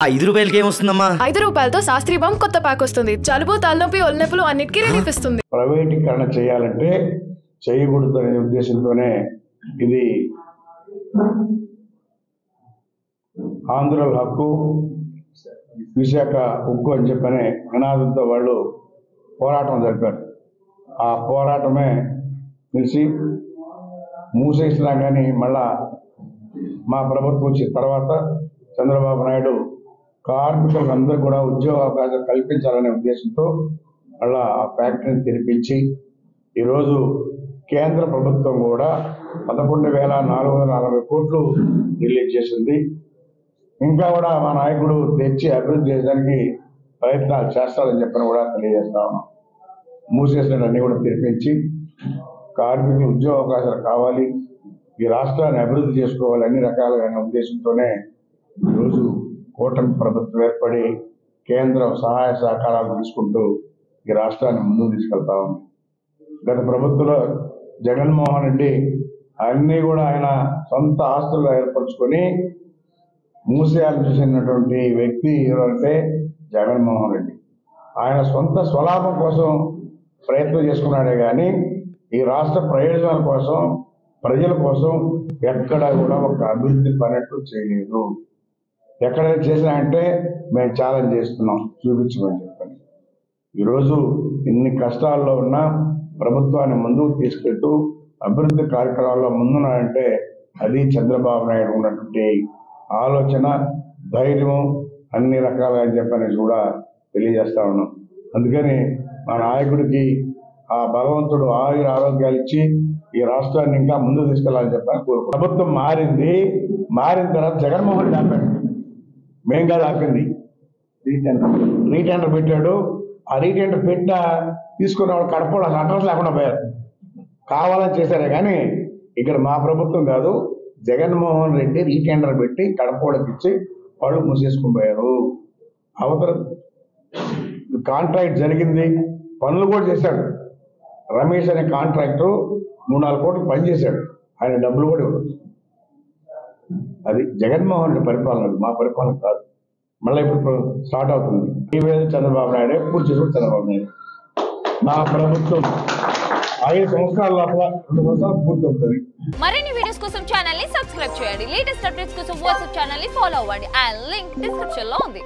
రూపాయలకి ఏమొస్తుందమ్మా? 5 రూపాయలతో శాస్త్రీ బాంబ్ కొత్త ప్యాక్ వస్తుంది. జలుబు, తలనొప్పి, ఒళ్ళనొప్పులు అన్నిటికీ రిలీఫ్ ఇస్తుంది. ప్రైవేటీకరణ చేయాలంటే చేయకూడదనే ఉద్దేశంతోనే ఇది ఆంధ్రుల హక్కు, విశాఖ ఉక్కు అని చెప్పనే నినాదంతో వాళ్ళు పోరాటం జరిపారు. ఆ పోరాటమే తెలిసి మూసేసినా కానీ మళ్ళా మా ప్రభుత్వం వచ్చిన తర్వాత చంద్రబాబు నాయుడు కార్మికులందరూ కూడా ఉద్యోగ అవకాశాలు కల్పించాలనే ఉద్దేశంతో మళ్ళా ఆ ఫ్యాక్టరీని తెరిపించి ఈరోజు కేంద్ర ప్రభుత్వం కూడా 11,440 కోట్లు రిలీజ్ చేసింది. ఇంకా కూడా మా నాయకుడు తెచ్చి అభివృద్ధి చేయడానికి ప్రయత్నాలు చేస్తారని చెప్పని కూడా తెలియజేస్తా ఉన్నాం. మూసేసినవన్నీ కూడా తెరిపించి కార్మికులు ఉద్యోగ అవకాశాలు కావాలి, ఈ రాష్ట్రాన్ని అభివృద్ధి చేసుకోవాలి అన్ని రకాలుగా ఉద్దేశంతోనే ఈరోజు కూటమి ప్రభుత్వం ఏర్పడి కేంద్రం సహాయ సహకారాలు తీసుకుంటూ ఈ రాష్ట్రాన్ని ముందుకు తీసుకెళ్తా ఉంది. గత ప్రభుత్వంలో జగన్మోహన్ రెడ్డి అన్నీ కూడా ఆయన సొంత ఆస్తులుగా ఏర్పరచుకొని మూసేయాలని చూసినటువంటి వ్యక్తి ఎవరంటే జగన్మోహన్ రెడ్డి. ఆయన సొంత స్వలాభం కోసం ప్రయత్నం చేసుకున్నాడే కానీ ఈ రాష్ట్ర ప్రయోజనాల కోసం, ప్రజల కోసం ఎక్కడ కూడా ఒక అభివృద్ధి పనేట్టు చేయలేదు. ఎక్కడైనా చేసినా అంటే మేము ఛాలెంజ్ చేస్తున్నాం, చూపించమని చెప్పండి. ఈరోజు ఇన్ని కష్టాల్లో ఉన్న ప్రభుత్వాన్ని ముందుకు తీసుకెళ్తూ అభివృద్ధి కార్యక్రమాల్లో ముందున్నాడంటే అది చంద్రబాబు నాయుడు ఉన్నటువంటి ఆలోచన, ధైర్యం అన్ని రకాలుగా చెప్పని కూడా తెలియజేస్తా ఉన్నాం. అందుకని మా నాయకుడికి ఆ భగవంతుడు ఆయుర ఆరోగ్యాలు ఇచ్చి ఈ రాష్ట్రాన్ని ఇంకా ముందుకు తీసుకెళ్లాలని చెప్పని కోరుకుంటున్నాం. ప్రభుత్వం మారిన తర్వాత జగన్మోహన్ రెడ్డి ఆపాడు, మేం కాదు ఆపింది. రీటెండర్ పెట్టాడు. ఆ రీటెండర్ తీసుకున్న వాళ్ళు కడపలో అసలు అడ్రస్ లేకుండా పోయారు. కావాలని చేశారే కానీ ఇక్కడ మా ప్రభుత్వం కాదు, జగన్మోహన్ రెడ్డి రీటెండర్ పెట్టి కడపలోకి ఇచ్చి వాళ్ళు మూసేసుకుని పోయారు. అవతల కాంట్రాక్ట్ జరిగింది, పనులు కూడా చేశాడు. రమేష్ అనే కాంట్రాక్టర్ 3-4 కోట్లు పనిచేశాడు, ఆయన డబ్బులు కూడా ఇవ్వదు. అది జగన్మోహన్ రెడ్డి పరిపాలన, మా పరిపాలన కాదు. మళ్ళీ ఇప్పుడు స్టార్ట్ అవుతుంది. ఈ వేళ చంద్రబాబు నాయుడే పూర్తి చేసుకుని చంద్రబాబు నాయుడు మా ప్రభుత్వం 5 సంవత్సరాల లోపల 2 సంవత్సరాలు పూర్తి అవుతుంది. మరిన్ని వీడియోస్ కోసం ఛానల్ ని సబ్స్క్రైబ్ చేయండి. లేటెస్ట్ అప్డేట్స్ కోసం వాట్సాప్ ఛానల్ ని ఫాలో అవ్వండి. ఆ లింక్ డిస్క్రిప్షన్ లో ఉంది.